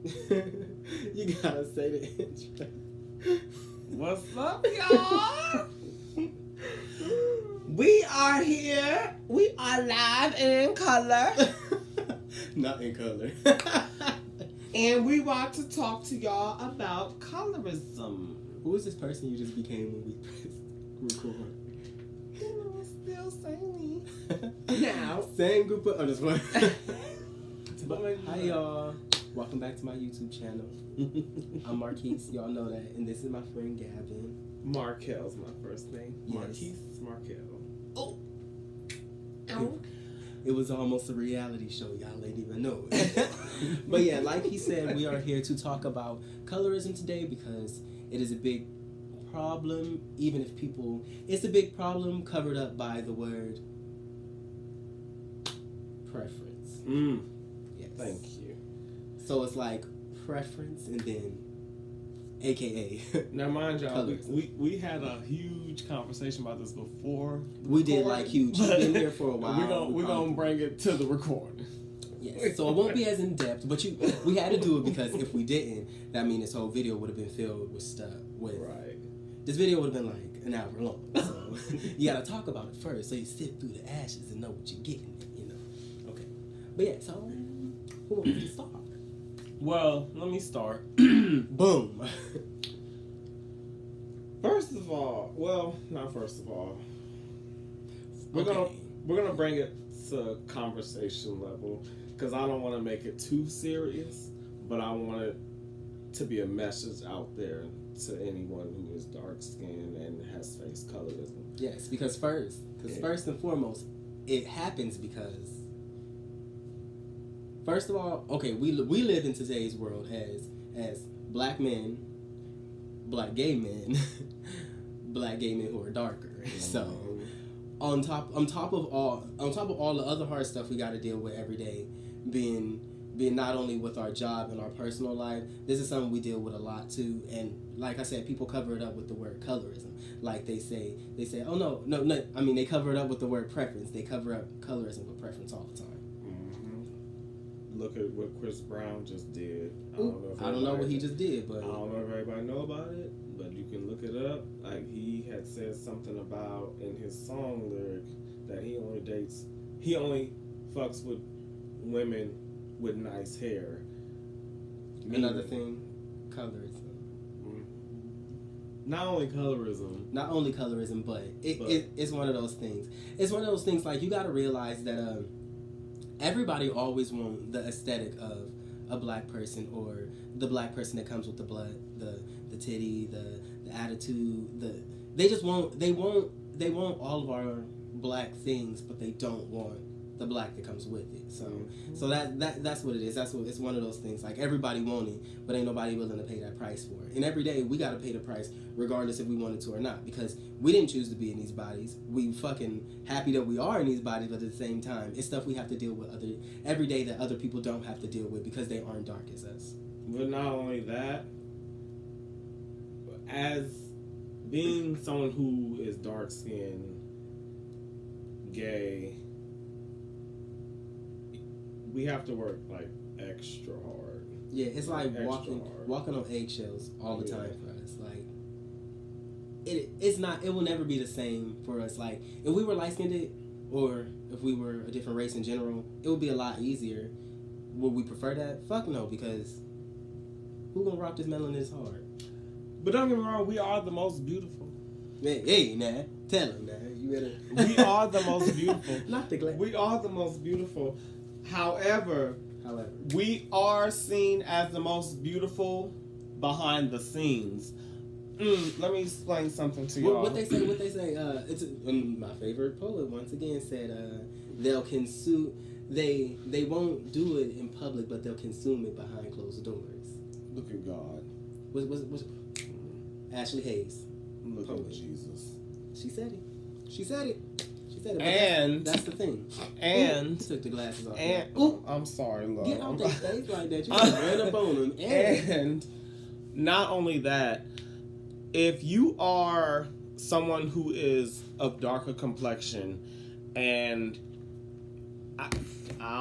You gotta say the intro. What's up, y'all? We are here. We are live and in color. Not in color. And we want to talk to y'all about colorism. Who is this person you just became when we pressed record? You know, it's still same. Now. Same group of others. Hi, y'all. Welcome back to my YouTube channel. I'm Marquise. Y'all know that. And this is my friend Gavin. Markel's my first name. Yes. Marquise Markel. Oh. It was almost a reality show. Y'all ain't even know it. But yeah, like he said, we are here to talk about colorism today because it is a big problem, even if people... It's a big problem covered up by the word preference. Yes. Thank you. So it's like preference and then AKA. Now, mind y'all, we had a huge conversation about this before. We did like huge. You've been here for a while. We're gonna bring it to the recording. Yes. So it won't be as in depth, but we had to do it because if we didn't, that means this whole video would have been filled with stuff. Right. This video would have been like an hour long. So you gotta talk about it first, so you sit through the ashes and know what you're getting. You know. Okay. But yeah. So who wants to start? Well, let me start. Boom. First of all, we're gonna bring it to conversation level because I don't want to make it too serious, but I want it to be a message out there to anyone who is dark skinned and has faced colorism. Yes, because first and foremost, it happens because. First of all, okay, we live in today's world as black men, black gay men, black gay men who are darker. So on top of all the other hard stuff we got to deal with every day, being not only with our job and our personal life, this is something we deal with a lot too. And like I said, people cover it up with the word colorism. Like they say, oh no. I mean, they cover it up with the word preference. They cover up colorism with preference all the time. Look at what Chris Brown just did. I don't know what he just did, but I don't know if everybody know about it, but you can look it up. Like, he had said something about in his song lyric that he only fucks with women with nice hair. Another thing, colorism. Not only colorism, but it's one of those things. It's one of those things, like, you got to realize that everybody always wants the aesthetic of a black person, or the black person that comes with the blood, the titty, the attitude. They want all of our black things, but they don't want the black that comes with it. So that's what it is. It's one of those things. Like, everybody want it, but ain't nobody willing to pay that price for it. And every day we gotta pay the price, regardless if we wanted to or not, because we didn't choose to be in these bodies. We fucking happy that we are in these bodies, but at the same time, it's stuff we have to deal with every day that other people don't have to deal with because they aren't dark as us. But not only that, as being someone who is dark skinned, gay, we have to work like extra hard. Yeah, it's like walking on eggshells all the time for us. Like, it will never be the same for us. Like, if we were light skinned, or if we were a different race in general, it would be a lot easier. Would we prefer that? Fuck no, because who gonna rock this melanin this hard? But don't get me wrong, we are the most beautiful. Hey, nah, tell him, nah. You better. We are the most beautiful. Not the glass. We are the most beautiful. However, we are seen as the most beautiful behind the scenes. Let me explain something to y'all. What they say? It's my favorite poet once again said, they'll consume. They won't do it in public, but they'll consume it behind closed doors. Look at God. What's Ashley Hayes? Look at Jesus. She said it. She said it. And that's the thing. And took the glasses off. And I'm sorry, love. Get off that face like that. You ran up on him. And not only that, if you are someone who is of darker complexion and I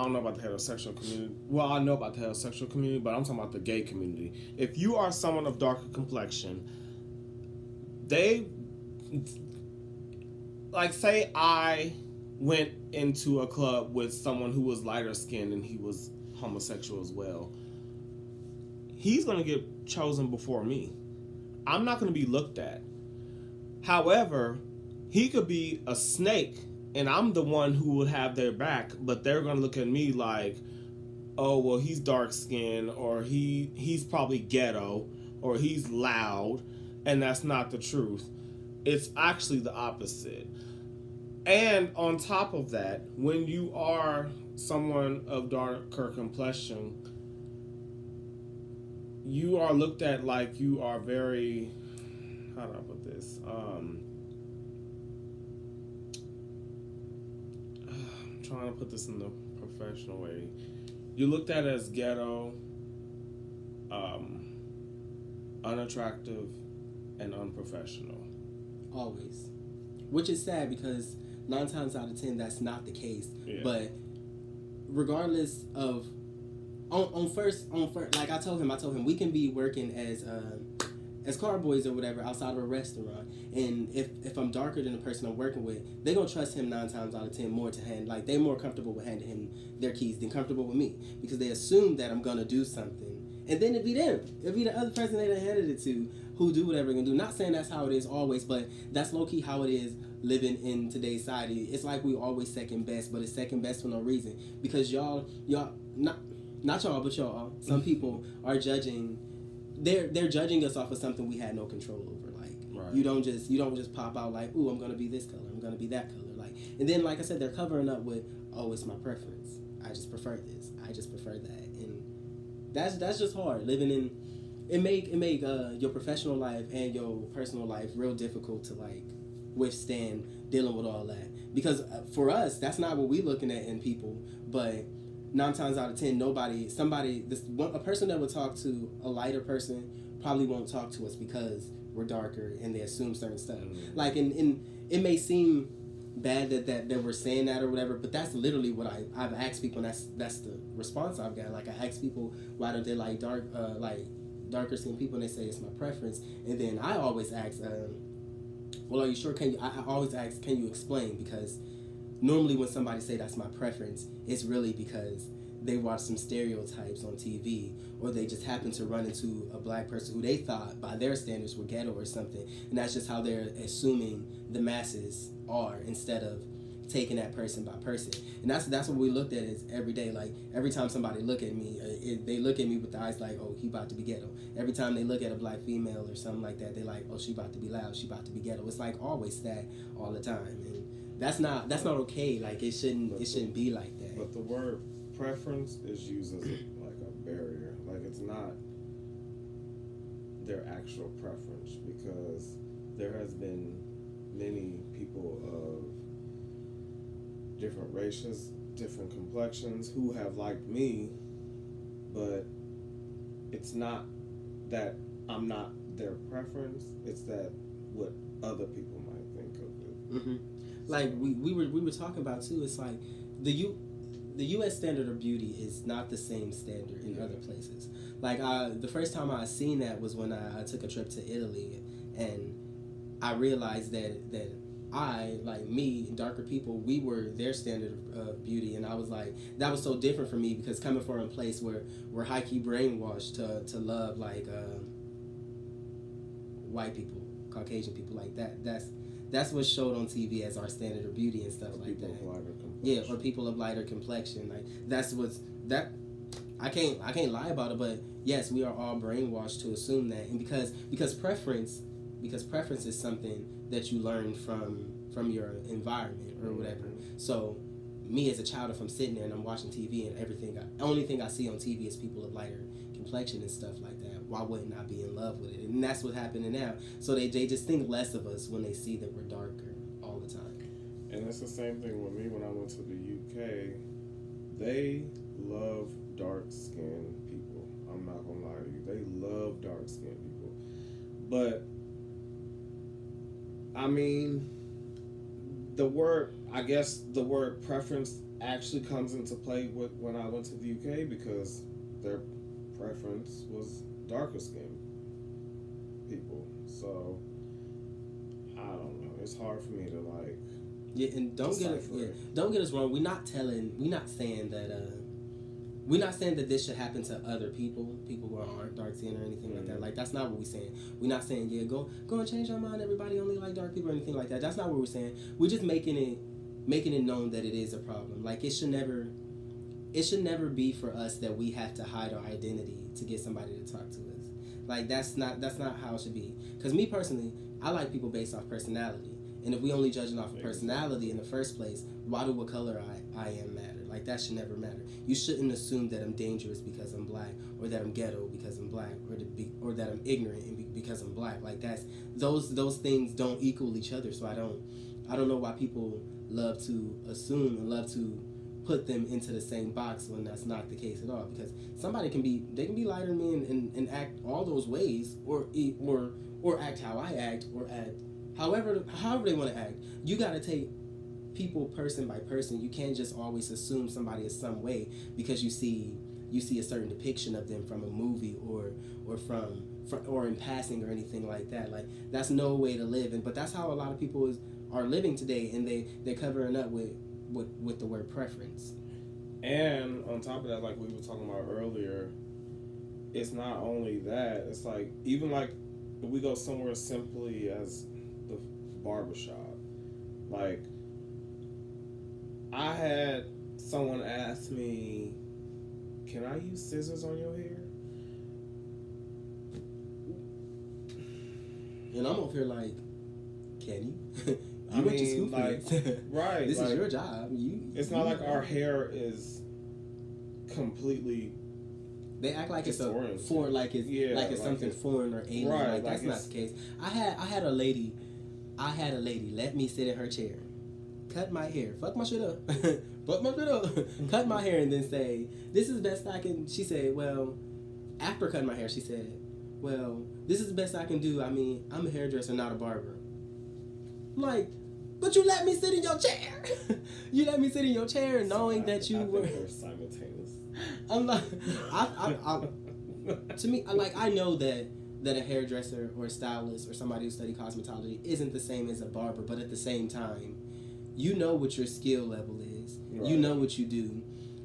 don't know about the heterosexual community. Well, I know about the heterosexual community, but I'm talking about the gay community. If you are someone of darker complexion, they, like, say I went into a club with someone who was lighter skinned and he was homosexual as well, he's going to get chosen before me. I'm not going to be looked at. However, he could be a snake and I'm the one who would have their back, but they're going to look at me like, oh, well, he's dark skinned, or he's probably ghetto, or he's loud, and that's not the truth. It's actually the opposite. And on top of that, when you are someone of darker complexion, you are looked at like you are very, how do I put this? I'm trying to put this in the professional way. You're looked at as ghetto, unattractive, and unprofessional. Always. Which is sad because 9 times out of 10 that's not the case. Yeah. But regardless of on first, like I told him we can be working as car boys or whatever outside of a restaurant, and if I'm darker than the person I'm working with, they're gonna trust him 9 times out of 10 more to hand, like they're more comfortable with handing him their keys than comfortable with me, because they assume that I'm gonna do something, and then it'd be them, it'd be the other person they done handed it to who do whatever they're gonna do. Not saying that's how it is always, but that's low-key how it is living in today's society. It's like we always second best, but it's second best for no reason, because y'all not y'all, but y'all, some people are judging. They're judging us off of something we had no control over. Like, right. you don't just pop out like, ooh, I'm gonna be this color, I'm gonna be that color. Like, and then like I said, they're covering up with, oh, it's my preference. I just prefer this. I just prefer that, and that's just hard living in. It make your professional life and your personal life real difficult to like withstand dealing with all that, because for us that's not what we looking at in people, but 9 times out of 10, a person that would talk to a lighter person probably won't talk to us because we're darker and they assume certain stuff. Mm-hmm. Like, and it may seem bad that we're saying that or whatever, but that's literally what I've asked people, and that's the response I've got. Like, I ask people, why don't they like darker skinned people, and they say it's my preference. And then I always ask, well, are you sure? I always ask, can you explain? Because normally when somebody say that's my preference, it's really because they watch some stereotypes on TV, or they just happen to run into a black person who they thought by their standards were ghetto or something, and that's just how they're assuming the masses are, instead of taking that person by person. And that's what we looked at is every day. Like, every time somebody look at me, they look at me with the eyes like, oh, he about to be ghetto. Every time they look at a black female or something like that, they like, oh, she about to be loud, she about to be ghetto. It's like always that all the time, and that's not okay. Like, it shouldn't be like that. But the word preference is used as like a barrier. Like, it's not their actual preference, because there has been many people of different races, different complexions who have liked me, but it's not that I'm not their preference. It's that what other people might think of it. Mm-hmm. Like we were talking about too. It's like the U.S. standard of beauty is not the same standard in other places. Like, the first time I seen that was when I took a trip to Italy, and I realized that I, like me, darker people, we were their standard of beauty, and I was like, that was so different for me, because coming from a place where we're high-key brainwashed to love like white people, Caucasian people, like that's what's showed on TV as our standard of beauty and stuff like that. Yeah, or people of lighter complexion. Like, that's that. I can't lie about it, but yes, we are all brainwashed to assume that, and because preference is something that you learn from your environment or whatever. So, me as a child, if I'm sitting there and I'm watching TV and the only thing I see on TV is people of lighter complexion and stuff like that, why wouldn't I be in love with it? And that's what's happening now. So they just think less of us when they see that we're darker all the time. And it's the same thing with me when I went to the UK. They love dark-skinned people. I'm not gonna lie to you. They love dark-skinned people. But I mean, the word, I guess the word preference actually comes into play when I went to the UK, because their preference was darker skinned people. So I don't know. It's hard for me to like. Yeah, and don't get us wrong. We're not saying that this should happen to other people who aren't dark skinned or anything like that. Like, that's not what we're saying. We're not saying, yeah, go and change your mind, everybody only like dark people or anything like that. That's not what we're saying. We're just making it known that it is a problem. Like, it should never be for us that we have to hide our identity to get somebody to talk to us. Like, that's not how it should be. Because me personally, I like people based off personality. And if we only judging off of personality in the first place, why do what color I am matter? Like, that should never matter. You shouldn't assume that I'm dangerous because I'm black, or that I'm ghetto because I'm black, or that I'm ignorant because I'm black. Like, that's those things don't equal each other. So I don't know why people love to assume and love to put them into the same box when that's not the case at all. Because somebody can be lighter than me and act all those ways, or act how I act, or act however they want to act. You got to take people person by person. You can't just always assume somebody is some way because you see a certain depiction of them from a movie or in passing or anything like that. Like, that's no way to live. But that's how a lot of people are living today, and they're covering up with the word preference. And on top of that, like we were talking about earlier, it's not only that. It's like, even like if we go somewhere simply as the barbershop, like, I had someone ask me, can I use scissors on your hair? And I'm over here like, can you? You went to school for this. Right. This is your job. It's not like our hair is completely. They act like it's something foreign or alien. Right, like that's not the case. I had a lady let me sit in her chair, cut my hair, fuck my shit up, cut my hair, and then say, this is the best I can. She said, well, after cutting my hair, she said, well, this is the best I can do. I mean, I'm a hairdresser, not a barber. I'm like, but you let me sit in your chair. You let me sit in your chair knowing that you were simultaneous. I'm like, to me, I know that a hairdresser or a stylist or somebody who studied cosmetology isn't the same as a barber, but at the same time, you know what your skill level is. Right. You know what you do.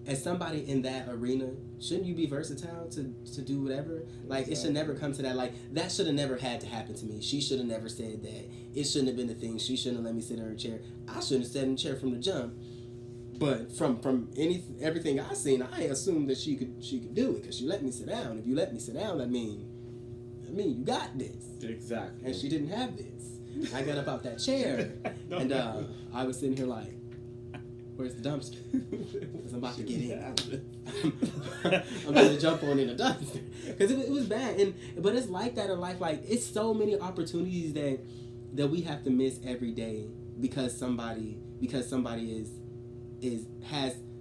As somebody in that arena, shouldn't you be versatile to do whatever? Like, exactly. It should never come to that. Like, that should have never had to happen to me. She should have never said that. It shouldn't have been a thing. She shouldn't have let me sit in her chair. I shouldn't have sat in the chair from the jump. But from everything I seen, I assumed that she could do it because she let me sit down. If you let me sit down, I mean you got this. Exactly. And she didn't have this. I got up out that chair, and I was sitting here like, where's the dumpster? Because I'm about to get in. I'm about to jump on in the dumpster. Because it was bad. But it's like that in life. Like, it's so many opportunities that we have to miss every day because somebody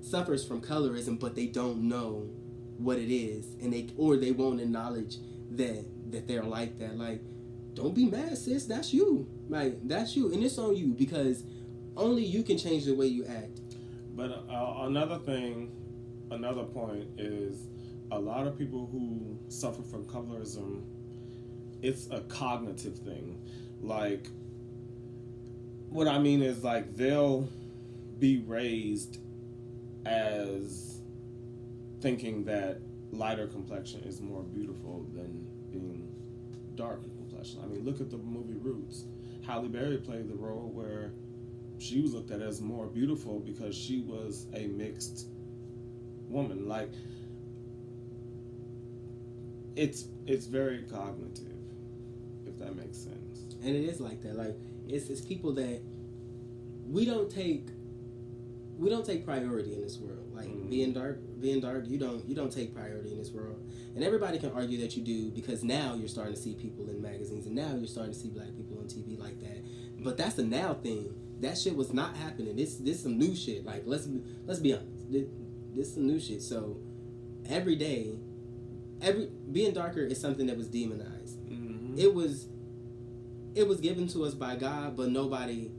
suffers from colorism, but they don't know what it is, and they won't acknowledge that they're like that. Like, don't be mad, sis. That's you. Like, that's you, and it's on you because only you can change the way you act. But another point is a lot of people who suffer from colorism, it's a cognitive thing. Like, what I mean is, like, they'll be raised as thinking that lighter complexion is more beautiful than being darker complexion. I mean, look at the movie Roots. Halle Berry played the role where she was looked at as more beautiful because she was a mixed woman. Like, it's very cognitive, if that makes sense. And it is like that. Like, it's people that we don't take priority in this world. Like, being dark, you don't take priority in this world. And everybody can argue that you do because now you're starting to see people in magazines and now you're starting to see black people on TV like that. But that's a now thing. That shit was not happening. This some new shit. Like, let's be honest. This some new shit. So every day, being darker is something that was demonized. Mm-hmm. It was given to us by God, but nobody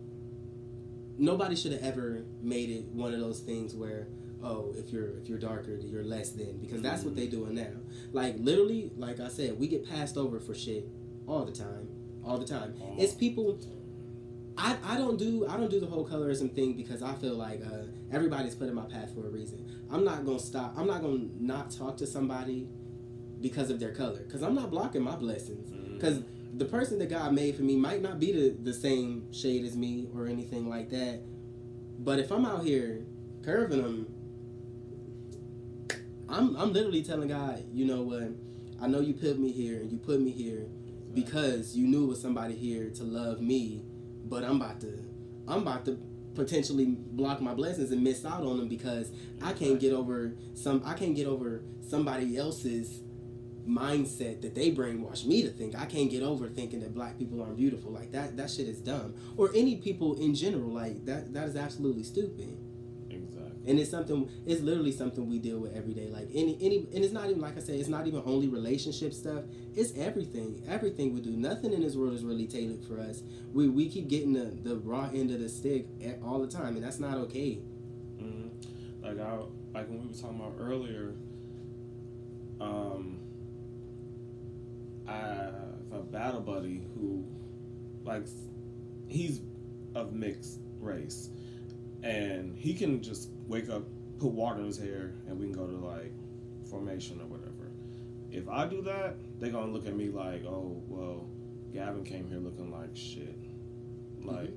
nobody should have ever made it one of those things where, oh, if you're darker, you're less than, because that's what they doing now. Like literally, like I said, we get passed over for shit all the time. It's people. I don't do the whole colorism thing because I feel like everybody's put in my path for a reason. I'm not gonna not talk to somebody because of their color, because I'm not blocking my blessings. Because the person that God made for me might not be the same shade as me or anything like that. But if I'm out here curving them, I'm literally telling God, you know what? I know you put me here and you put me here because you knew it was somebody here to love me, but I'm about to potentially block my blessings and miss out on them because I can't get over somebody else's mindset that they brainwash me to think. I can't get over thinking that black people aren't beautiful. Like that shit is dumb. Or any people in general. Like that is absolutely stupid. Exactly. And it's literally something we deal with every day. Like any and it's not even, like I said, it's not even only relationship stuff. It's everything. Everything we do. Nothing in this world is really tailored for us. We keep getting the raw end of the stick all the time, and that's not okay. Mm-hmm. Like when we were talking about earlier, I have a battle buddy who, like, he's of mixed race, and he can just wake up, put water in his hair, and we can go to like formation or whatever. If I do that, they're gonna look at me like, oh well, Gavin came here looking like shit. Like,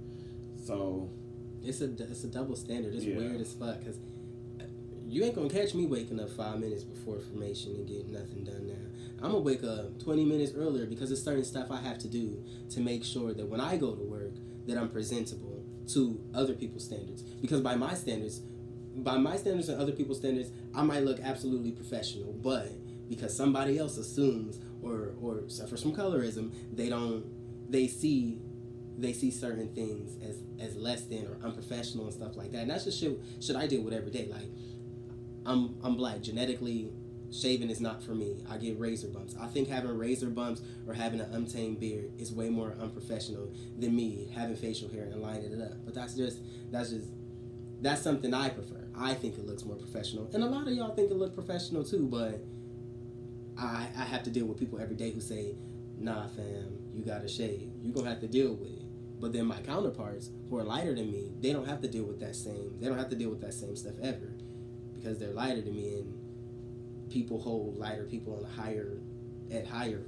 so it's a double standard. It's weird as fuck because you ain't gonna catch me waking up 5 minutes before formation and getting nothing done now. I'm gonna wake up 20 minutes earlier because there's certain stuff I have to do to make sure that when I go to work that I'm presentable to other people's standards. Because by my standards and other people's standards, I might look absolutely professional, but because somebody else assumes or suffers from colorism, they see certain things as less than or unprofessional and stuff like that. And that's just shit I deal with every day. Like I'm black. Genetically, shaving is not for me. I get razor bumps. I think having razor bumps or having an untamed beard is way more unprofessional than me having facial hair and lining it up. But that's something I prefer. I think it looks more professional. And a lot of y'all think it look professional too, but I have to deal with people every day who say, nah fam, you gotta shave. You're gonna have to deal with it. But then my counterparts who are lighter than me, they don't have to deal with that same stuff ever. Because they're lighter than me, and people hold lighter people on higher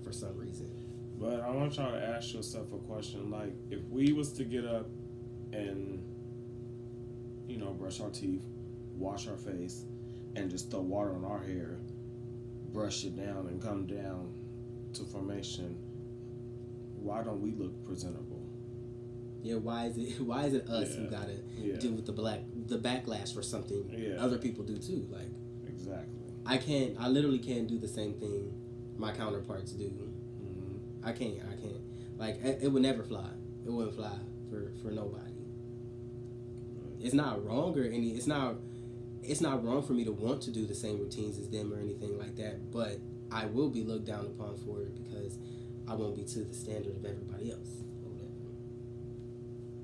for some reason. But I want y'all to ask yourself a question. Like, if we was to get up and, you know, brush our teeth, wash our face, and just throw water on our hair, brush it down, and come down to formation, why don't we look presentable? Yeah, why is it us who gotta deal with the backlash for something other people do too? Like, exactly. I literally can't do the same thing my counterparts do. Mm-hmm. I can't. Like, it would never fly. It wouldn't fly for nobody. It's not wrong it's not wrong for me to want to do the same routines as them or anything like that, but I will be looked down upon for it because I won't be to the standard of everybody else.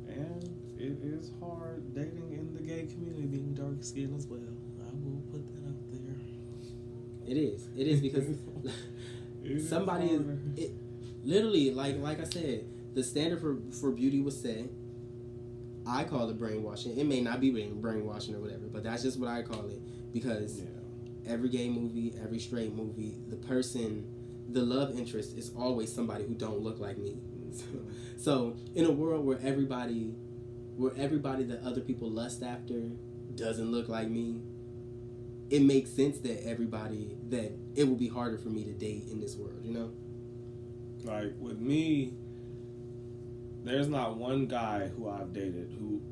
And it is hard dating in the gay community, being dark skinned as well. I will put that out there. It is because somebody is literally like I said, the standard for beauty was set. I call it brainwashing. It may not be brainwashing or whatever, but that's just what I call it because every gay movie, every straight movie, the love interest is always somebody who don't look like me. So in a world where everybody that other people lust after doesn't look like me, it makes sense that it will be harder for me to date in this world, you know? Like with me, there's not one guy who I've dated who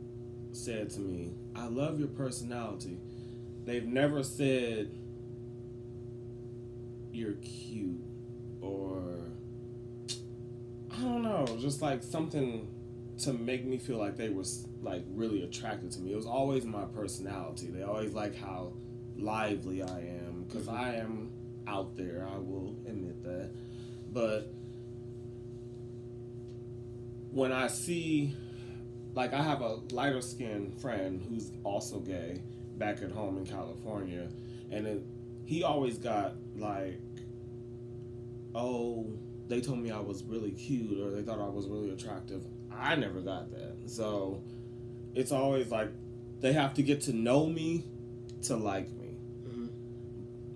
said to me, I love your personality. They've never said you're cute or I don't know, just like something to make me feel like they were like really attracted to me. It was always my personality. They always like how lively I am because I am out there. I will admit that. But when I see like I have a lighter skinned friend who's also gay back at home in California, and he always got like, oh, they told me I was really cute or they thought I was really attractive. I never got that. So it's always like they have to get to know me to like me. Mm-hmm.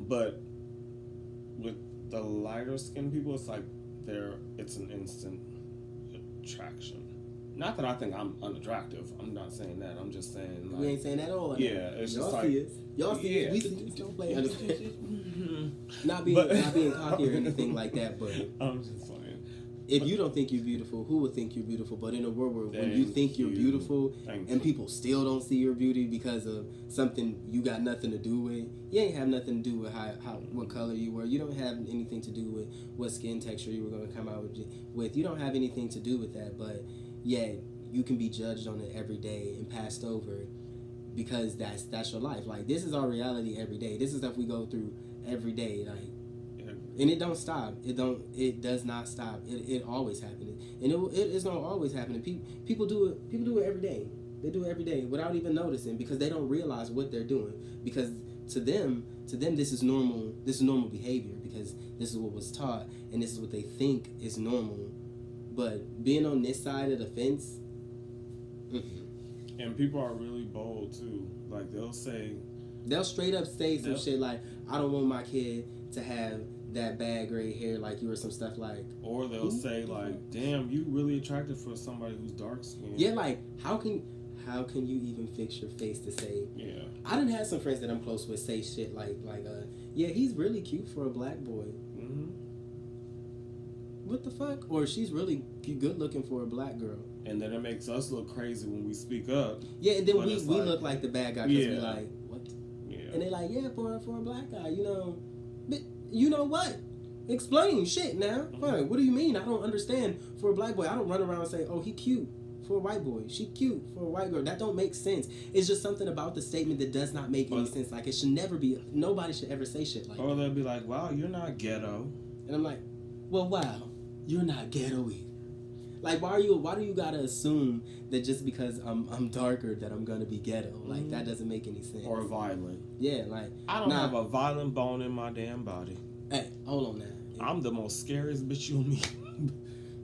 But with the lighter skinned people, it's like it's an instant attraction. Not that I think I'm unattractive. I'm not saying that. I'm just saying like, we ain't saying that at all. Yeah, it's just like y'all see us. We see us. Don't play. Not being cocky or anything like that, but I'm just saying. If you don't think you're beautiful, who would think you're beautiful? But in a world where when you think you're beautiful and people still don't see your beauty because of something you got nothing to do with, you ain't have nothing to do with what color you were. You don't have anything to do with what skin texture you were going to come out with. You don't have anything to do with that. But yeah, you can be judged on it every day and passed over because that's your life. Like, this is our reality every day. This is stuff we go through every day. Like. And it don't stop. It does not stop. It always happens, and it's gonna always happen. People do it. People do it every day. They do it every day without even noticing because they don't realize what they're doing. Because to them, this is normal. This is normal behavior because this is what was taught, and this is what they think is normal. But being on this side of the fence, and people are really bold too. Like they'll straight up say some shit like, "I don't want my kid to have that bad gray hair like you," or some stuff like. Or they'll say like, "Damn, you really attractive for somebody who's dark skinned." Yeah, like how can you even fix your face to say? Yeah. I done had some friends that I'm close with say shit like yeah, he's really cute for a black boy. Mm-hmm. What the fuck? Or she's really good looking for a black girl. And then it makes us look crazy when we speak up. Yeah, and then we look like the bad guy because we like, what? Yeah. And they like, yeah, for a black guy, you know. But you know what? Explain shit now. Mm-hmm. Fine. What do you mean? I don't understand. For a black boy, I don't run around and say, oh, he cute. For a white boy, she cute. For a white girl, that don't make sense. It's just something about the statement that does not make any sense. Like, it should never be. Nobody should ever say shit like that. Or they'll be like, wow, you're not ghetto. And I'm like, well, wow, you're not ghetto-y. Like, why do you gotta assume that just because I'm darker that I'm gonna be ghetto? Like, mm-hmm. That doesn't make any sense. Or violent. Yeah, like I don't have a violent bone in my damn body. Hey, hold on now. I'm the most scariest bitch you'll meet.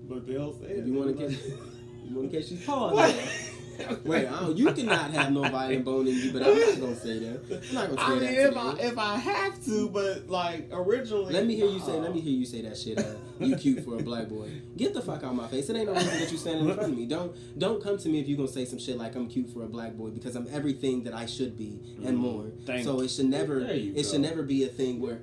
But they'll say if you want to catch these paws. Wait, you cannot have no violent bone in you, but I'm not gonna say that. I'm not gonna say that. If I have to, but like originally. Let me hear you say that shit. You cute for a black boy. Get the fuck out of my face. It ain't no reason that you standing in front of me. Don't come to me if you gonna say some shit like I'm cute for a black boy because I'm everything that I should be and more. It should never be a thing where.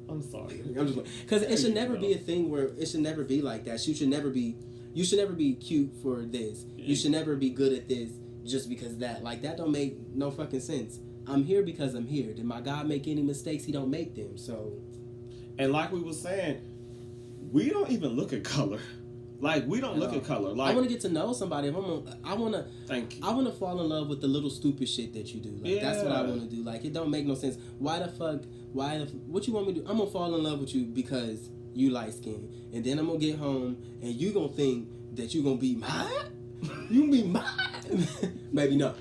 I'm sorry. I'm just because it should never be a thing where it should never be like that. You should never be cute for this. You should never be good at this just because that. Like, that don't make no fucking sense. I'm here because I'm here. Did my God make any mistakes? He don't make them. So, and like we were saying, we don't even look at color. Like, we don't look at color. Like, I want to get to know somebody. I want to. Thank you. I want to fall in love with the little stupid shit that you do. Like, that's what I want to do. Like, it don't make no sense. What you want me to do? I'm gonna fall in love with you because you light skin, and then I'm gonna get home and you gonna think that you gonna be mine. You gonna be mine? Maybe no.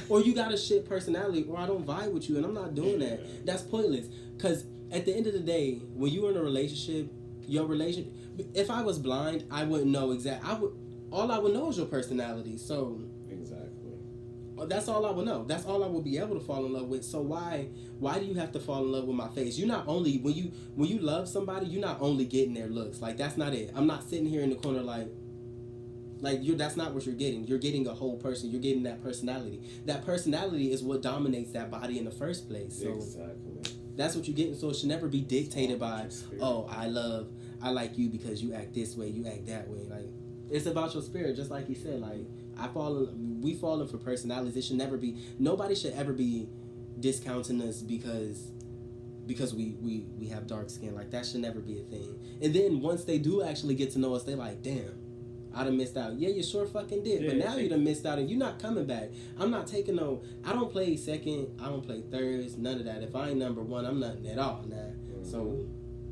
Or you got a shit personality, or I don't vibe with you, and I'm not doing that. That's pointless. Cause at the end of the day, when you're in a relationship, if I was blind, I wouldn't know all I would know is your personality. So that's all I would know. That's all I would be able to fall in love with. So why do you have to fall in love with my face? You're not only when you love somebody, you're not only getting their looks. Like, that's not it. I'm not sitting here in the corner like that's not what you're getting. You're getting a whole person. You're getting that personality. That personality is what dominates that body in the first place. So that's what you're getting. So it should never be dictated by, oh, I like you because you act this way, you act that way. Like, it's about your spirit, just like you said. Like, we falling for personalities. It should never be. Nobody should ever be discounting us because we have dark skin. Like, that should never be a thing. And then once they do actually get to know us, they like, damn, I done missed out. Yeah, you sure fucking did. But now you done missed out and you're not coming back. I'm not taking no. I don't play second. I don't play thirds. None of that. If I ain't number one, I'm nothing at all. Nah. So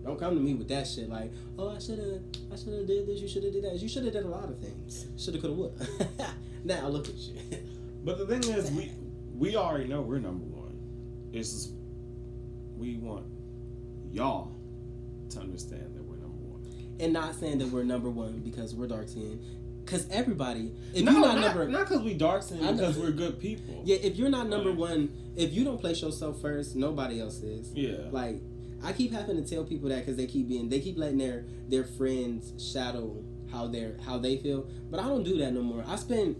Don't come to me with that shit like, oh, I should have did this, you should have did that. You should have did a lot of things. Shoulda, coulda, woulda. Now look at you. But the thing is, we already know we're number one. It's just, we want y'all to understand that we're number one. And not saying that we're number one because we're dark skinned. Because everybody, if No, you're not not number, because we dark skinned, I know. because we're good people. yeah, if you're not number one, if you don't place yourself first, nobody else is. Yeah. Like, I keep having to tell people that because they keep letting their friends shadow how they feel, but I don't do that no more. I spend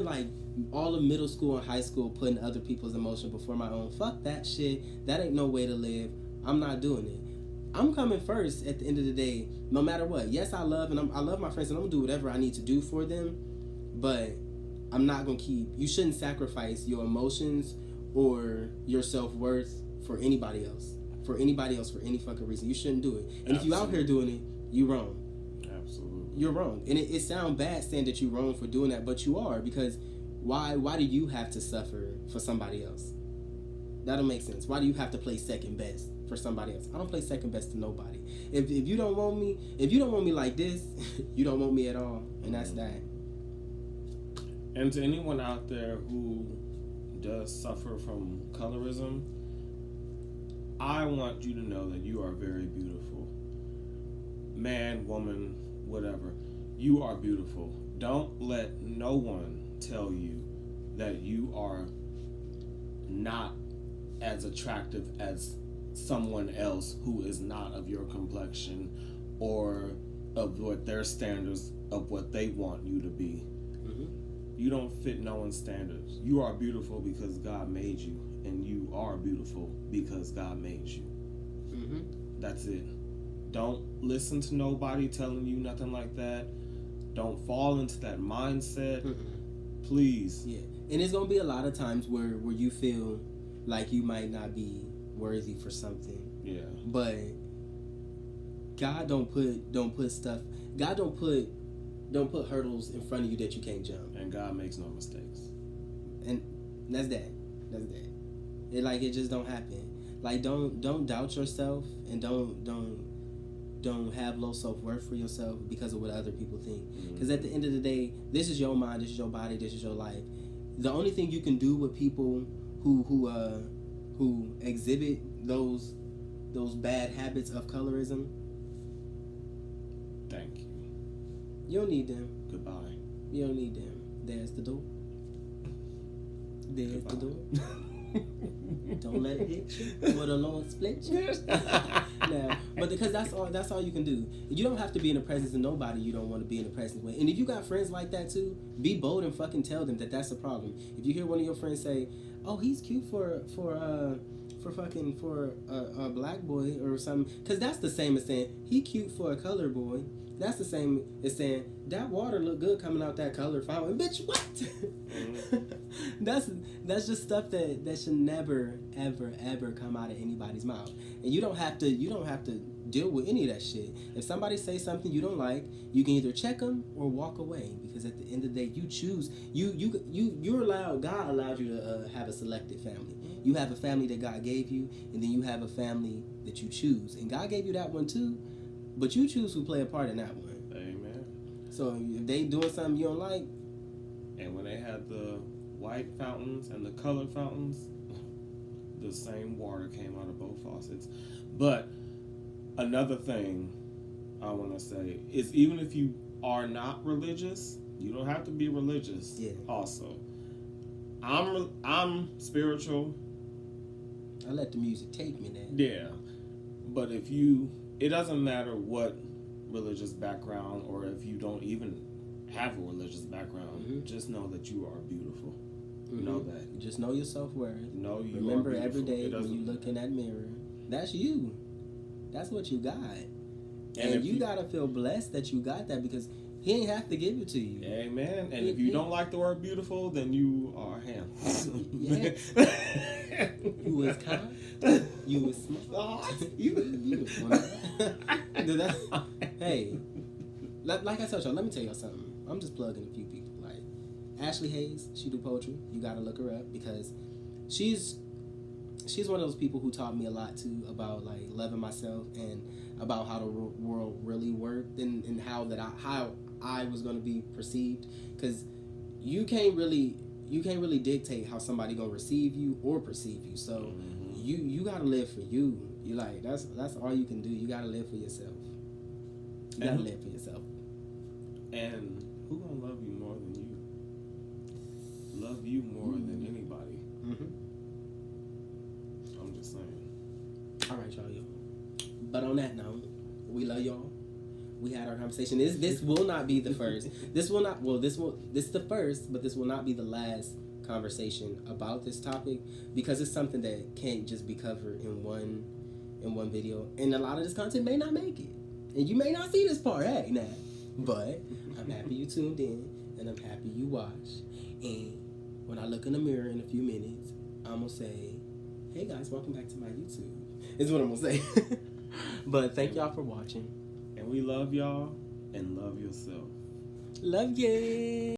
like all of middle school and high school putting other people's emotion before my own. Fuck that shit. That ain't no way to live. I'm not doing it. I'm coming first at the end of the day, no matter what. Yes, I love my friends, and I'm gonna do whatever I need to do for them. But I'm not gonna you shouldn't sacrifice your emotions or your self-worth for anybody else. For anybody else, for any fucking reason. You shouldn't do it. And if you out here doing it, you wrong. Absolutely. You're wrong. And it sounds bad saying that you're wrong for doing that, but you are, because why do you have to suffer for somebody else? That don't make sense. Why do you have to play second best for somebody else? I don't play second best to nobody. If you don't want me like this, you don't want me at all. And that's that. And to anyone out there who does suffer from colorism, I want you to know that you are very beautiful. Man, woman, whatever. You are beautiful. Don't let no one tell you that you are not as attractive as someone else who is not of your complexion or of what their standards of what they want you to be. Mm-hmm. You don't fit no one's standards. You are beautiful because God made you, and you are beautiful because God made you. Mm-hmm. That's it. Don't listen to nobody telling you nothing like that. Don't fall into that mindset. Mm-hmm. Please. Yeah. And there's gonna be a lot of times where you feel like you might not be worthy for something. Yeah. But God don't put stuff. God don't put hurdles in front of you that you can't jump. And God makes no mistakes. And that's that. It just don't happen. Like, don't doubt yourself, and don't have low self-worth for yourself because of what other people think. Because at the end of the day, this is your mind, this is your body, this is your life. The only thing you can do with people who exhibit those bad habits of colorism, Thank you. you don't need them. Goodbye. You don't need them. There's the door. There's Goodbye. the door. Don't let it hit you. Or the Lord split you. Now, but because that's all you can do. You don't have to be in the presence of nobody you don't want to be in the presence with. And if you got friends like that too, be bold and fucking tell them that that's a problem. If you hear one of your friends say, "Oh, he's cute for a black boy or something," because that's the same as saying he cute for a colored boy. That's the same as saying that water look good coming out that color fountain. Bitch, what? Mm-hmm. That's just stuff that should never ever come out of anybody's mouth. And you don't have to deal with any of that shit. If somebody say something you don't like, you can either check them or walk away, because at the end of the day, you choose. You're allowed. God allowed you to have a selected family. You have a family that God gave you, and then you have a family that you choose. And God gave you that one too, but you choose who play a part in that one. Amen. So if they doing something you don't like, And when they had the white fountains and the colored fountains, the same water came out of both faucets. But another thing I want to say is, even if you are not religious, you don't have to be religious. Yeah. Also, I'm spiritual. I let the music take me there. Yeah. But it doesn't matter what religious background, or if you don't even have a religious background, Mm-hmm. just know that you are beautiful. Mm-hmm. Know that. Just know your self-worth. Know you Remember are every beautiful. day when you look in that mirror, that's you. That's what you got. And you gotta feel blessed that you got that, because he ain't have to give it to you. Amen. And if you don't like the word beautiful, then you are him. Yeah. You was kind. You was smart. You was one. Hey, like I told y'all, let me tell y'all something. I'm just plugging a few people. Like Ashley Hayes, she do poetry. You gotta look her up, because she's she's one of those people who taught me a lot too about like loving myself and about how the world really worked and how I was going to be perceived, because you can't really dictate how somebody gonna receive you or perceive you. So you gotta live for you. You like that's all you can do. You gotta live for yourself. You gotta live for yourself. And who gonna love you more than you? Love you more than anybody. I'm just saying. All right, y'all. But on that note, we love y'all. We had our conversation. This will not be the first. This is the first, but this will not be the last conversation about this topic, because it's something that can't just be covered in one video. And a lot of this content may not make it. And you may not see this part, hey, nah. But I'm happy you tuned in, and I'm happy you watched. And when I look in the mirror in a few minutes, I'm gonna say, hey guys, welcome back to my YouTube. Is what I'm gonna say. But thank y'all for watching. And we love y'all, and love yourself. Love you.